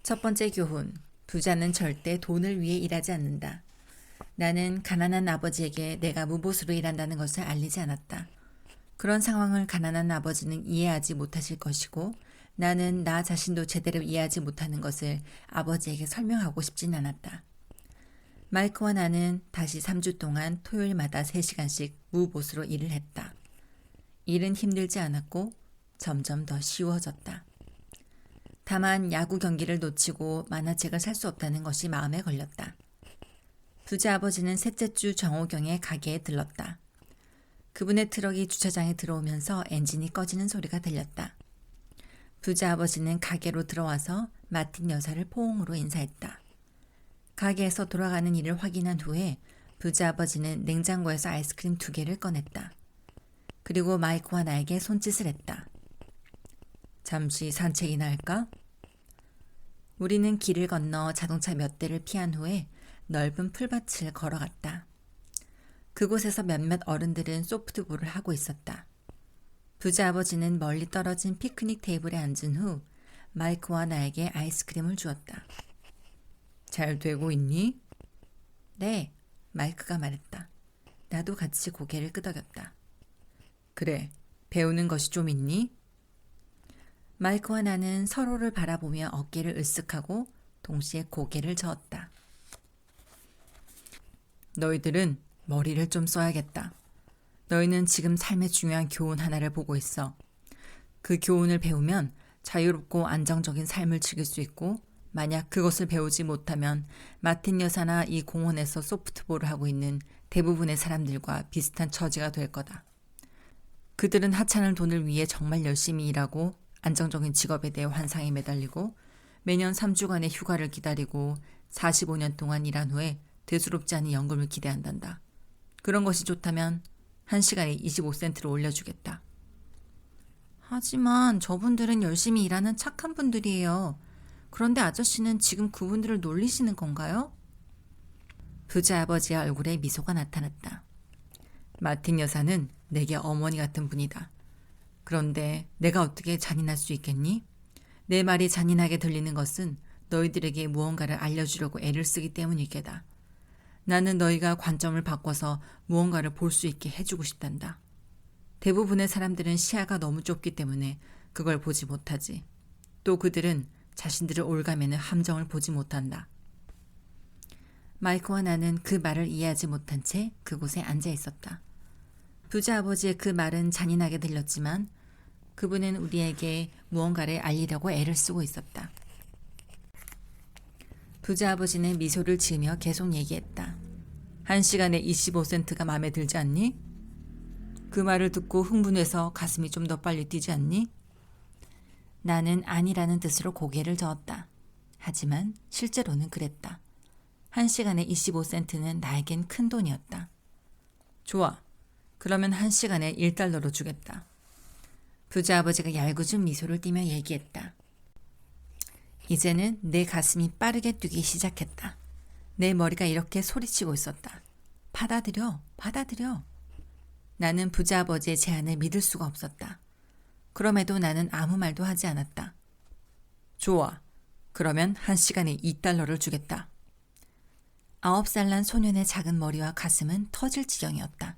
첫 번째 교훈. 부자는 절대 돈을 위해 일하지 않는다. 나는 가난한 아버지에게 내가 무보수로 일한다는 것을 알리지 않았다. 그런 상황을 가난한 아버지는 이해하지 못하실 것이고 나는 나 자신도 제대로 이해하지 못하는 것을 아버지에게 설명하고 싶진 않았다. 마이크와 나는 다시 3주 동안 토요일마다 3시간씩 무보수로 일을 했다. 일은 힘들지 않았고 점점 더 쉬워졌다. 다만 야구 경기를 놓치고 만화책을 살 수 없다는 것이 마음에 걸렸다. 부자 아버지는 셋째 주 정오경에 가게에 들렀다. 그분의 트럭이 주차장에 들어오면서 엔진이 꺼지는 소리가 들렸다. 부자 아버지는 가게로 들어와서 마틴 여사를 포옹으로 인사했다. 가게에서 돌아가는 일을 확인한 후에 부자 아버지는 냉장고에서 아이스크림 2개를 꺼냈다. 그리고 마이크와 나에게 손짓을 했다. 잠시 산책이나 할까? 우리는 길을 건너 자동차 몇 대를 피한 후에 넓은 풀밭을 걸어갔다. 그곳에서 몇몇 어른들은 소프트볼을 하고 있었다. 부자 아버지는 멀리 떨어진 피크닉 테이블에 앉은 후 마이크와 나에게 아이스크림을 주었다. 잘 되고 있니? 네, 마이크가 말했다. 나도 같이 고개를 끄덕였다. 그래, 배우는 것이 좀 있니? 마이크와 나는 서로를 바라보며 어깨를 으쓱하고 동시에 고개를 저었다. 너희들은 머리를 좀 써야겠다. 너희는 지금 삶의 중요한 교훈 하나를 보고 있어. 그 교훈을 배우면 자유롭고 안정적인 삶을 즐길 수 있고 만약 그것을 배우지 못하면 마틴 여사나 이 공원에서 소프트볼을 하고 있는 대부분의 사람들과 비슷한 처지가 될 거다. 그들은 하찮은 돈을 위해 정말 열심히 일하고 안정적인 직업에 대해 환상에 매달리고 매년 3주간의 휴가를 기다리고 45년 동안 일한 후에 대수롭지 않은 연금을 기대한단다. 그런 것이 좋다면 1시간에 25센트를 올려주겠다. 하지만 저분들은 열심히 일하는 착한 분들이에요. 그런데 아저씨는 지금 그분들을 놀리시는 건가요? 부자 아버지의 얼굴에 미소가 나타났다. 마틴 여사는 내게 어머니 같은 분이다. 그런데 내가 어떻게 잔인할 수 있겠니? 내 말이 잔인하게 들리는 것은 너희들에게 무언가를 알려주려고 애를 쓰기 때문일 게다. 나는 너희가 관점을 바꿔서 무언가를 볼 수 있게 해주고 싶단다. 대부분의 사람들은 시야가 너무 좁기 때문에 그걸 보지 못하지. 또 그들은 자신들을 올가매는 함정을 보지 못한다. 마이크와 나는 그 말을 이해하지 못한 채 그곳에 앉아 있었다. 부자 아버지의 그 말은 잔인하게 들렸지만 그분은 우리에게 무언가를 알리려고 애를 쓰고 있었다. 부자 아버지는 미소를 지으며 계속 얘기했다. 1시간에 25센트가 마음에 들지 않니? 그 말을 듣고 흥분해서 가슴이 좀 더 빨리 뛰지 않니? 나는 아니라는 뜻으로 고개를 저었다. 하지만 실제로는 그랬다. 1시간에 25센트는 나에겐 큰 돈이었다. 좋아. 그러면 1시간에 1달러로 주겠다. 부자 아버지가 얄궂은 미소를 띠며 얘기했다. 이제는 내 가슴이 빠르게 뛰기 시작했다. 내 머리가 이렇게 소리치고 있었다. 받아들여, 받아들여. 나는 부자 아버지의 제안을 믿을 수가 없었다. 그럼에도 나는 아무 말도 하지 않았다. 좋아. 그러면 1시간에 2달러를 주겠다. 9살 난 소년의 작은 머리와 가슴은 터질 지경이었다.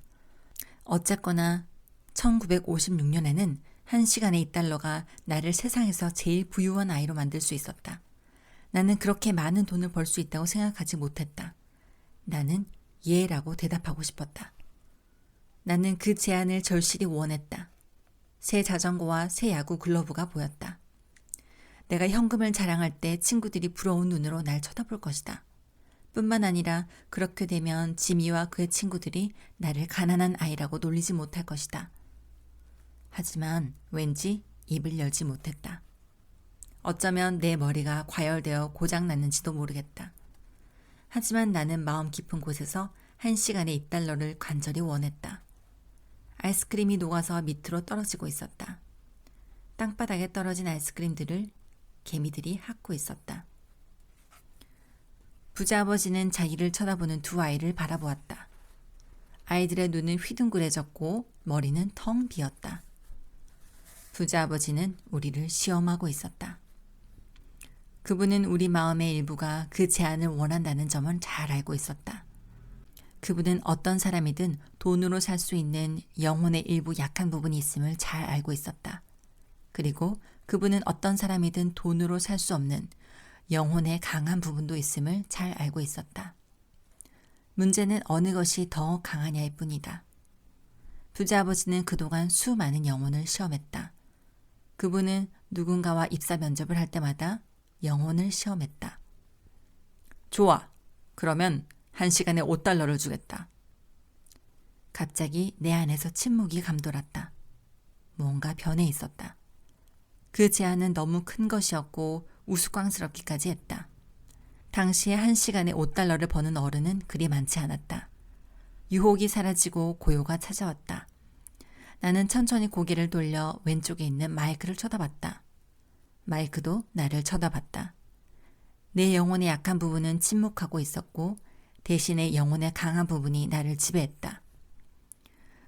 어쨌거나 1956년에는 1시간에 2달러가 나를 세상에서 제일 부유한 아이로 만들 수 있었다. 나는 그렇게 많은 돈을 벌 수 있다고 생각하지 못했다. 나는 예라고 대답하고 싶었다. 나는 그 제안을 절실히 원했다. 새 자전거와 새 야구 글러브가 보였다. 내가 현금을 자랑할 때 친구들이 부러운 눈으로 날 쳐다볼 것이다. 뿐만 아니라 그렇게 되면 지미와 그의 친구들이 나를 가난한 아이라고 놀리지 못할 것이다. 하지만 왠지 입을 열지 못했다. 어쩌면 내 머리가 과열되어 고장났는지도 모르겠다. 하지만 나는 마음 깊은 곳에서 1시간에 2달러를 간절히 원했다. 아이스크림이 녹아서 밑으로 떨어지고 있었다. 땅바닥에 떨어진 아이스크림들을 개미들이 핥고 있었다. 부자 아버지는 자기를 쳐다보는 두 아이를 바라보았다. 아이들의 눈은 휘둥그레졌고 머리는 텅 비었다. 부자 아버지는 우리를 시험하고 있었다. 그분은 우리 마음의 일부가 그 제안을 원한다는 점은 잘 알고 있었다. 그분은 어떤 사람이든 돈으로 살 수 있는 영혼의 일부 약한 부분이 있음을 잘 알고 있었다. 그리고 그분은 어떤 사람이든 돈으로 살 수 없는 영혼의 강한 부분도 있음을 잘 알고 있었다. 문제는 어느 것이 더 강하냐일 뿐이다. 부자 아버지는 그동안 수많은 영혼을 시험했다. 그분은 누군가와 입사 면접을 할 때마다 영혼을 시험했다. 좋아. 그러면 1시간에 $5를 주겠다. 갑자기 내 안에서 침묵이 감돌았다. 뭔가 변해 있었다. 그 제안은 너무 큰 것이었고 우스꽝스럽기까지 했다. 당시에 1시간에 $5를 버는 어른은 그리 많지 않았다. 유혹이 사라지고 고요가 찾아왔다. 나는 천천히 고개를 돌려 왼쪽에 있는 마이크를 쳐다봤다. 마이크도 나를 쳐다봤다. 내 영혼의 약한 부분은 침묵하고 있었고 대신에 영혼의 강한 부분이 나를 지배했다.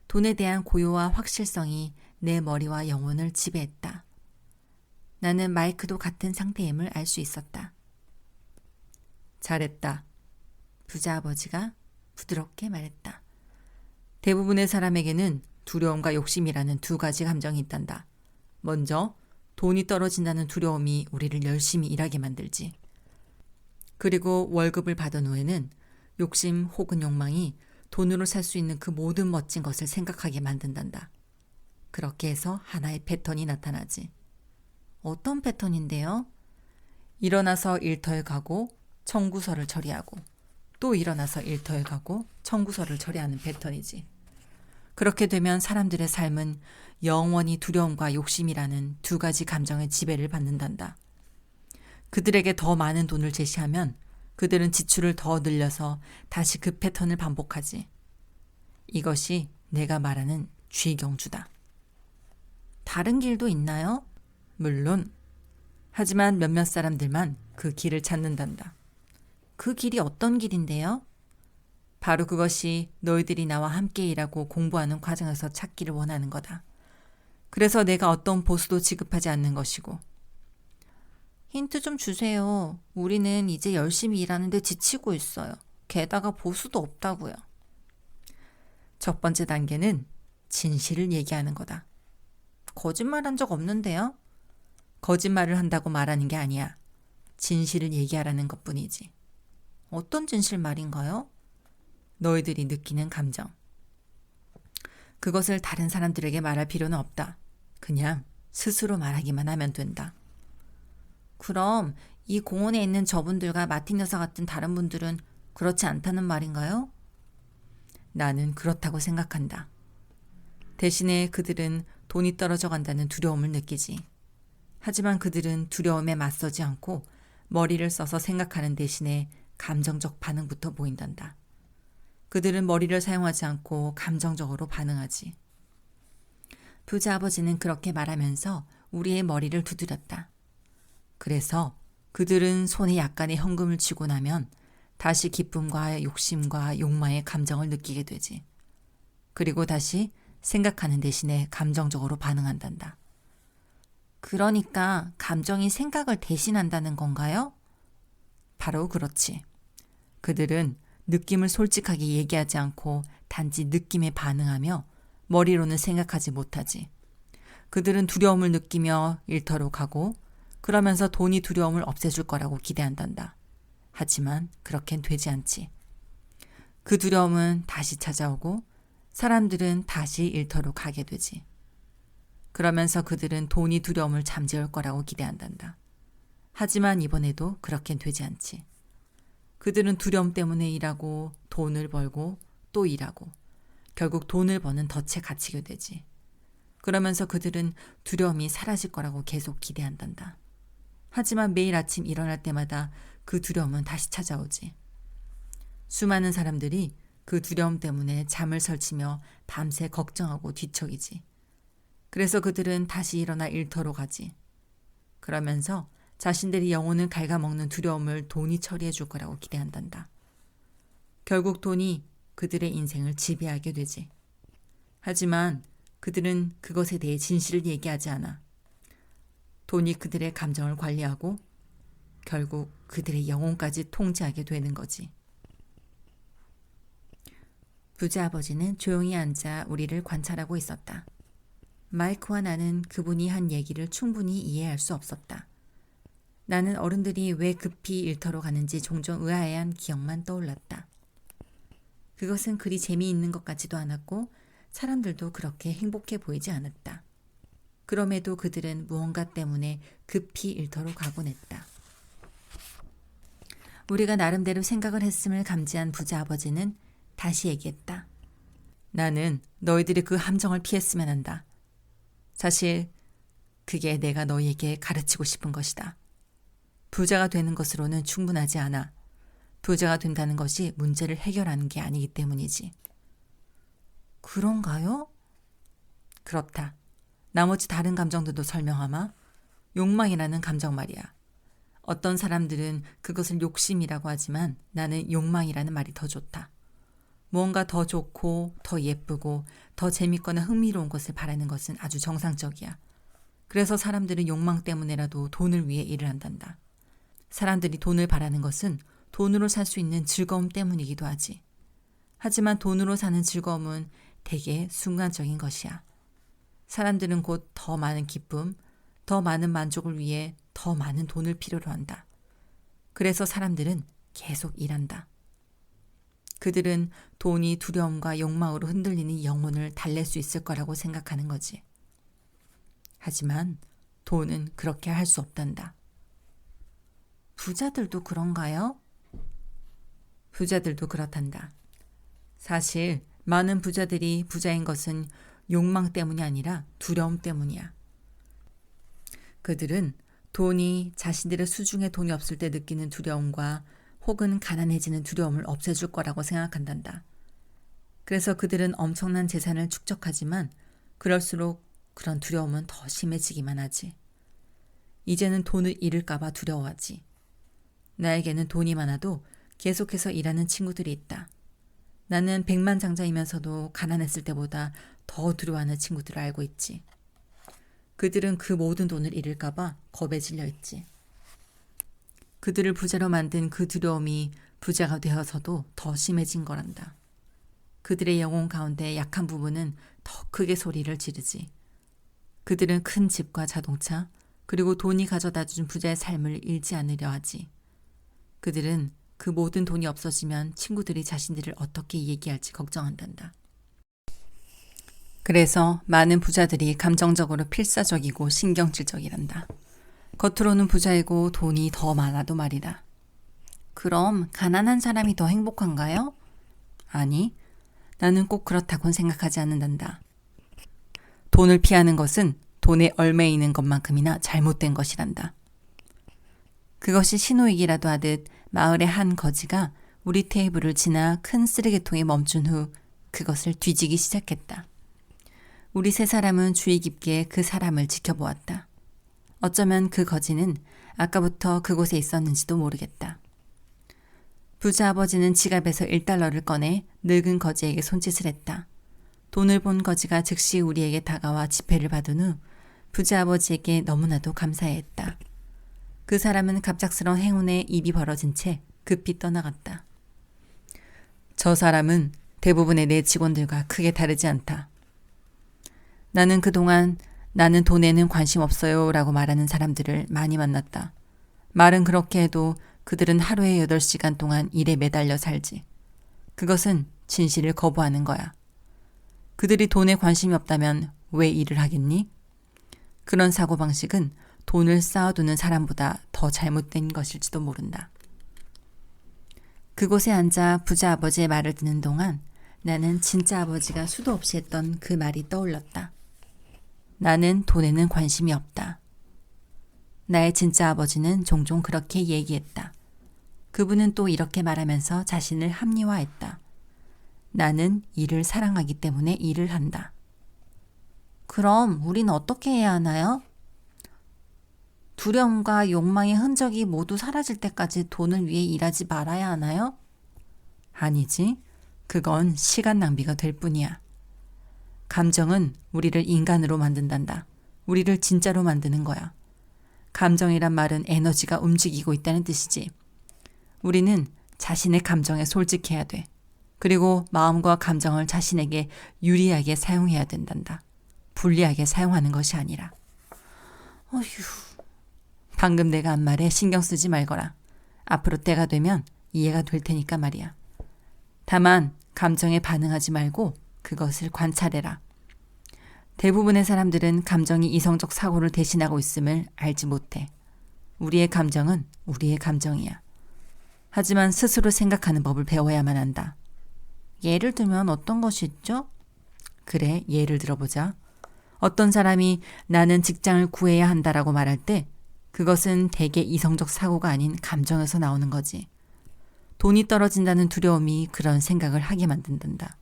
돈에 대한 고요와 확실성이 내 머리와 영혼을 지배했다. 나는 마이크도 같은 상태임을 알 수 있었다. 잘했다. 부자 아버지가 부드럽게 말했다. 대부분의 사람에게는 두려움과 욕심이라는 두 가지 감정이 있단다. 먼저 돈이 떨어진다는 두려움이 우리를 열심히 일하게 만들지. 그리고 월급을 받은 후에는 욕심 혹은 욕망이 돈으로 살 수 있는 그 모든 멋진 것을 생각하게 만든단다. 그렇게 해서 하나의 패턴이 나타나지. 어떤 패턴인데요? 일어나서 일터에 가고 청구서를 처리하고 또 일어나서 일터에 가고 청구서를 처리하는 패턴이지. 그렇게 되면 사람들의 삶은 영원히 두려움과 욕심이라는 두 가지 감정의 지배를 받는단다. 그들에게 더 많은 돈을 제시하면 그들은 지출을 더 늘려서 다시 그 패턴을 반복하지. 이것이 내가 말하는 쥐경주다. 다른 길도 있나요? 물론. 하지만 몇몇 사람들만 그 길을 찾는단다. 그 길이 어떤 길인데요? 바로 그것이 너희들이 나와 함께 일하고 공부하는 과정에서 찾기를 원하는 거다. 그래서 내가 어떤 보수도 지급하지 않는 것이고. 힌트 좀 주세요. 우리는 이제 열심히 일하는데 지치고 있어요. 게다가 보수도 없다고요. 첫 번째 단계는 진실을 얘기하는 거다. 거짓말한 적 없는데요? 거짓말을 한다고 말하는 게 아니야. 진실을 얘기하라는 것뿐이지. 어떤 진실 말인가요? 너희들이 느끼는 감정. 그것을 다른 사람들에게 말할 필요는 없다. 그냥 스스로 말하기만 하면 된다. 그럼 이 공원에 있는 저분들과 마틴 여사 같은 다른 분들은 그렇지 않다는 말인가요? 나는 그렇다고 생각한다. 대신에 그들은 돈이 떨어져 간다는 두려움을 느끼지. 하지만 그들은 두려움에 맞서지 않고 머리를 써서 생각하는 대신에 감정적 반응부터 보인단다. 그들은 머리를 사용하지 않고 감정적으로 반응하지. 부자 아버지는 그렇게 말하면서 우리의 머리를 두드렸다. 그래서 그들은 손에 약간의 현금을 쥐고 나면 다시 기쁨과 욕심과 욕망의 감정을 느끼게 되지. 그리고 다시 생각하는 대신에 감정적으로 반응한단다. 그러니까 감정이 생각을 대신한다는 건가요? 바로 그렇지. 그들은 느낌을 솔직하게 얘기하지 않고 단지 느낌에 반응하며 머리로는 생각하지 못하지. 그들은 두려움을 느끼며 일터로 가고 그러면서 돈이 두려움을 없애줄 거라고 기대한단다. 하지만 그렇게는 되지 않지. 그 두려움은 다시 찾아오고 사람들은 다시 일터로 가게 되지. 그러면서 그들은 돈이 두려움을 잠재울 거라고 기대한단다. 하지만 이번에도 그렇게는 되지 않지. 그들은 두려움 때문에 일하고 돈을 벌고 또 일하고 결국 돈을 버는 덫에 갇히게 되지. 그러면서 그들은 두려움이 사라질 거라고 계속 기대한단다. 하지만 매일 아침 일어날 때마다 그 두려움은 다시 찾아오지. 수많은 사람들이 그 두려움 때문에 잠을 설치며 밤새 걱정하고 뒤척이지. 그래서 그들은 다시 일어나 일터로 가지. 그러면서 자신들이 영혼을 갉아먹는 두려움을 돈이 처리해 줄 거라고 기대한단다. 결국 돈이 그들의 인생을 지배하게 되지. 하지만 그들은 그것에 대해 진실을 얘기하지 않아. 돈이 그들의 감정을 관리하고 결국 그들의 영혼까지 통제하게 되는 거지. 부자 아버지는 조용히 앉아 우리를 관찰하고 있었다. 마이크와 나는 그분이 한 얘기를 충분히 이해할 수 없었다. 나는 어른들이 왜 급히 일터로 가는지 종종 의아해한 기억만 떠올랐다. 그것은 그리 재미있는 것 같지도 않았고 사람들도 그렇게 행복해 보이지 않았다. 그럼에도 그들은 무언가 때문에 급히 일터로 가곤 했다. 우리가 나름대로 생각을 했음을 감지한 부자 아버지는 다시 얘기했다. 나는 너희들이 그 함정을 피했으면 한다. 사실 그게 내가 너희에게 가르치고 싶은 것이다. 부자가 되는 것으로는 충분하지 않아. 부자가 된다는 것이 문제를 해결하는 게 아니기 때문이지. 그런가요? 그렇다. 나머지 다른 감정들도 설명하마. 욕망이라는 감정 말이야. 어떤 사람들은 그것을 욕심이라고 하지만 나는 욕망이라는 말이 더 좋다. 무언가 더 좋고 더 예쁘고 더 재밌거나 흥미로운 것을 바라는 것은 아주 정상적이야. 그래서 사람들은 욕망 때문에라도 돈을 위해 일을 한단다. 사람들이 돈을 바라는 것은 돈으로 살 수 있는 즐거움 때문이기도 하지. 하지만 돈으로 사는 즐거움은 대개 순간적인 것이야. 사람들은 곧 더 많은 기쁨, 더 많은 만족을 위해 더 많은 돈을 필요로 한다. 그래서 사람들은 계속 일한다. 그들은 돈이 두려움과 욕망으로 흔들리는 영혼을 달랠 수 있을 거라고 생각하는 거지. 하지만 돈은 그렇게 할 수 없단다. 부자들도 그런가요? 부자들도 그렇단다. 사실 많은 부자들이 부자인 것은 욕망 때문이 아니라 두려움 때문이야. 그들은 돈이 자신들의 수중에 돈이 없을 때 느끼는 두려움과 혹은 가난해지는 두려움을 없애줄 거라고 생각한단다. 그래서 그들은 엄청난 재산을 축적하지만 그럴수록 그런 두려움은 더 심해지기만 하지. 이제는 돈을 잃을까 봐 두려워하지. 나에게는 돈이 많아도 계속해서 일하는 친구들이 있다. 나는 백만장자이면서도 가난했을 때보다 더 두려워하는 친구들을 알고 있지. 그들은 그 모든 돈을 잃을까 봐 겁에 질려 있지. 그들을 부자로 만든 그 두려움이 부자가 되어서도 더 심해진 거란다. 그들의 영혼 가운데 약한 부분은 더 크게 소리를 지르지. 그들은 큰 집과 자동차, 그리고 돈이 가져다 준 부자의 삶을 잃지 않으려 하지. 그들은 그 모든 돈이 없어지면 친구들이 자신들을 어떻게 얘기할지 걱정한단다. 그래서 많은 부자들이 감정적으로 필사적이고 신경질적이란다. 겉으로는 부자이고 돈이 더 많아도 말이다. 그럼 가난한 사람이 더 행복한가요? 아니, 나는 꼭 그렇다고는 생각하지 않는단다. 돈을 피하는 것은 돈에 얽매이는 것만큼이나 잘못된 것이란다. 그것이 신호이기라도 하듯 마을의 한 거지가 우리 테이블을 지나 큰 쓰레기통에 멈춘 후 그것을 뒤지기 시작했다. 우리 세 사람은 주의 깊게 그 사람을 지켜보았다. 어쩌면 그 거지는 아까부터 그곳에 있었는지도 모르겠다. 부자 아버지는 지갑에서 1달러를 꺼내 늙은 거지에게 손짓을 했다. 돈을 본 거지가 즉시 우리에게 다가와 지폐를 받은 후 부자 아버지에게 너무나도 감사해했다. 그 사람은 갑작스러운 행운에 입이 벌어진 채 급히 떠나갔다. 저 사람은 대부분의 내 직원들과 크게 다르지 않다. 나는 그동안 나는 돈에는 관심 없어요 라고 말하는 사람들을 많이 만났다. 말은 그렇게 해도 그들은 하루에 8시간 동안 일에 매달려 살지. 그것은 진실을 거부하는 거야. 그들이 돈에 관심이 없다면 왜 일을 하겠니? 그런 사고방식은 돈을 쌓아두는 사람보다 더 잘못된 것일지도 모른다. 그곳에 앉아 부자 아버지의 말을 듣는 동안 나는 진짜 아버지가 수도 없이 했던 그 말이 떠올랐다. 나는 돈에는 관심이 없다. 나의 진짜 아버지는 종종 그렇게 얘기했다. 그분은 또 이렇게 말하면서 자신을 합리화했다. 나는 일을 사랑하기 때문에 일을 한다. 그럼 우린 어떻게 해야 하나요? 두려움과 욕망의 흔적이 모두 사라질 때까지 돈을 위해 일하지 말아야 하나요? 아니지. 그건 시간 낭비가 될 뿐이야. 감정은 우리를 인간으로 만든단다. 우리를 진짜로 만드는 거야. 감정이란 말은 에너지가 움직이고 있다는 뜻이지. 우리는 자신의 감정에 솔직해야 돼. 그리고 마음과 감정을 자신에게 유리하게 사용해야 된단다. 불리하게 사용하는 것이 아니라. 어휴, 방금 내가 한 말에 신경 쓰지 말거라. 앞으로 때가 되면 이해가 될 테니까 말이야. 다만 감정에 반응하지 말고 그것을 관찰해라. 대부분의 사람들은 감정이 이성적 사고를 대신하고 있음을 알지 못해. 우리의 감정은 우리의 감정이야. 하지만 스스로 생각하는 법을 배워야만 한다. 예를 들면 어떤 것이 있죠? 그래, 예를 들어보자. 어떤 사람이 나는 직장을 구해야 한다라고 말할 때 그것은 대개 이성적 사고가 아닌 감정에서 나오는 거지. 돈이 떨어진다는 두려움이 그런 생각을 하게 만든단다.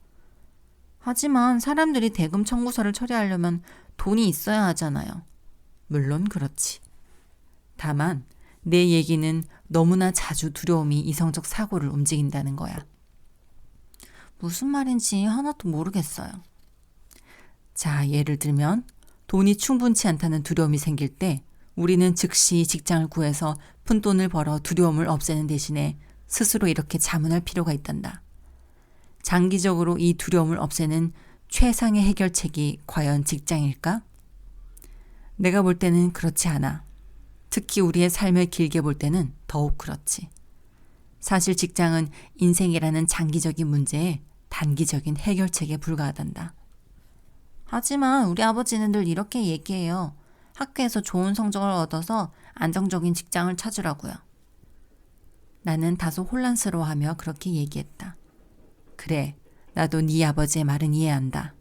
하지만 사람들이 대금 청구서를 처리하려면 돈이 있어야 하잖아요. 물론 그렇지. 다만 내 얘기는 너무나 자주 두려움이 이성적 사고를 움직인다는 거야. 무슨 말인지 하나도 모르겠어요. 자, 예를 들면 돈이 충분치 않다는 두려움이 생길 때 우리는 즉시 직장을 구해서 푼돈을 벌어 두려움을 없애는 대신에 스스로 이렇게 자문할 필요가 있단다. 장기적으로 이 두려움을 없애는 최상의 해결책이 과연 직장일까? 내가 볼 때는 그렇지 않아. 특히 우리의 삶을 길게 볼 때는 더욱 그렇지. 사실 직장은 인생이라는 장기적인 문제에 단기적인 해결책에 불과하단다. 하지만 우리 아버지는 늘 이렇게 얘기해요. 학교에서 좋은 성적을 얻어서 안정적인 직장을 찾으라고요. 나는 다소 혼란스러워하며 그렇게 얘기했다. 그래, 나도 네 아버지의 말은 이해한다.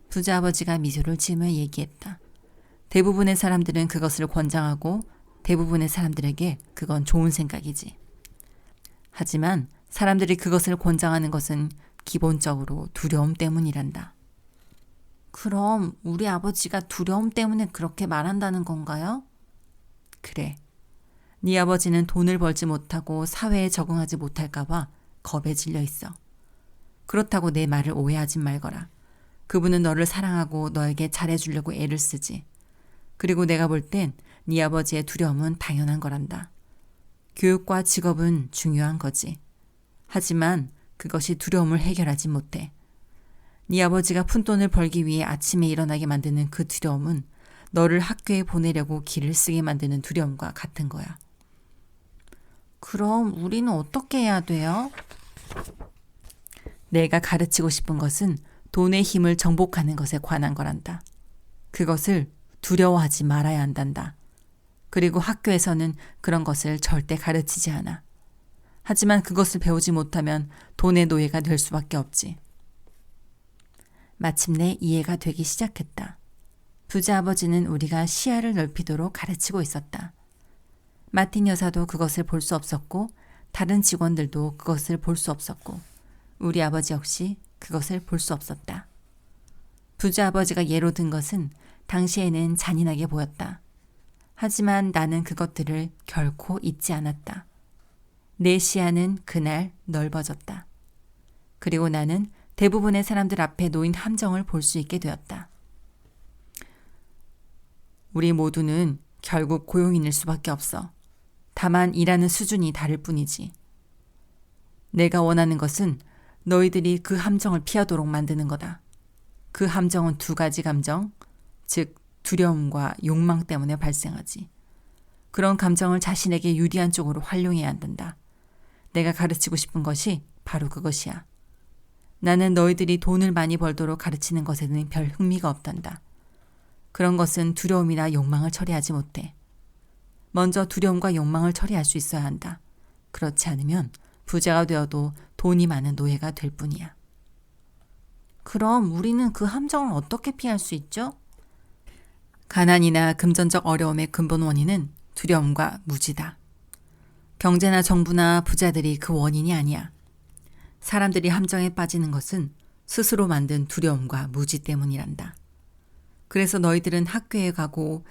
부자 아버지가 미소를 지으며 얘기했다. 대부분의 사람들은 그것을 권장하고 대부분의 사람들에게 그건 좋은 생각이지. 하지만 사람들이 그것을 권장하는 것은 기본적으로 두려움 때문이란다. 그럼 우리 아버지가 두려움 때문에 그렇게 말한다는 건가요? 그래. 네 아버지는 돈을 벌지 못하고 사회에 적응하지 못할까 봐 겁에 질려 있어. 그렇다고 내 말을 오해하지 말거라. 그분은 너를 사랑하고 너에게 잘해주려고 애를 쓰지. 그리고 내가 볼 땐 네 아버지의 두려움은 당연한 거란다. 교육과 직업은 중요한 거지. 하지만 그것이 두려움을 해결하지 못해. 네 아버지가 푼돈을 벌기 위해 아침에 일어나게 만드는 그 두려움은 너를 학교에 보내려고 길을 쓰게 만드는 두려움과 같은 거야. 그럼 우리는 어떻게 해야 돼요? 내가 가르치고 싶은 것은 돈의 힘을 정복하는 것에 관한 거란다. 그것을 두려워하지 말아야 한단다. 그리고 학교에서는 그런 것을 절대 가르치지 않아. 하지만 그것을 배우지 못하면 돈의 노예가 될 수밖에 없지. 마침내 이해가 되기 시작했다. 부자 아버지는 우리가 시야를 넓히도록 가르치고 있었다. 마틴 여사도 그것을 볼 수 없었고 다른 직원들도 그것을 볼 수 없었고 우리 아버지 역시 그것을 볼 수 없었다. 부자 아버지가 예로 든 것은 당시에는 잔인하게 보였다. 하지만 나는 그것들을 결코 잊지 않았다. 내 시야는 그날 넓어졌다. 그리고 나는 대부분의 사람들 앞에 놓인 함정을 볼 수 있게 되었다. 우리 모두는 결국 고용인일 수밖에 없어. 다만 일하는 수준이 다를 뿐이지. 내가 원하는 것은 너희들이 그 함정을 피하도록 만드는 거다. 그 함정은 두 가지 감정, 즉 두려움과 욕망 때문에 발생하지. 그런 감정을 자신에게 유리한 쪽으로 활용해야 한단다. 내가 가르치고 싶은 것이 바로 그것이야. 나는 너희들이 돈을 많이 벌도록 가르치는 것에는 별 흥미가 없단다. 그런 것은 두려움이나 욕망을 처리하지 못해. 먼저 두려움과 욕망을 처리할 수 있어야 한다. 그렇지 않으면 부자가 되어도 돈이 많은 노예가 될 뿐이야. 그럼 우리는 그 함정을 어떻게 피할 수 있죠? 가난이나 금전적 어려움의 근본 원인은 두려움과 무지다. 경제나 정부나 부자들이 그 원인이 아니야. 사람들이 함정에 빠지는 것은 스스로 만든 두려움과 무지 때문이란다. 그래서 너희들은 학교에 가고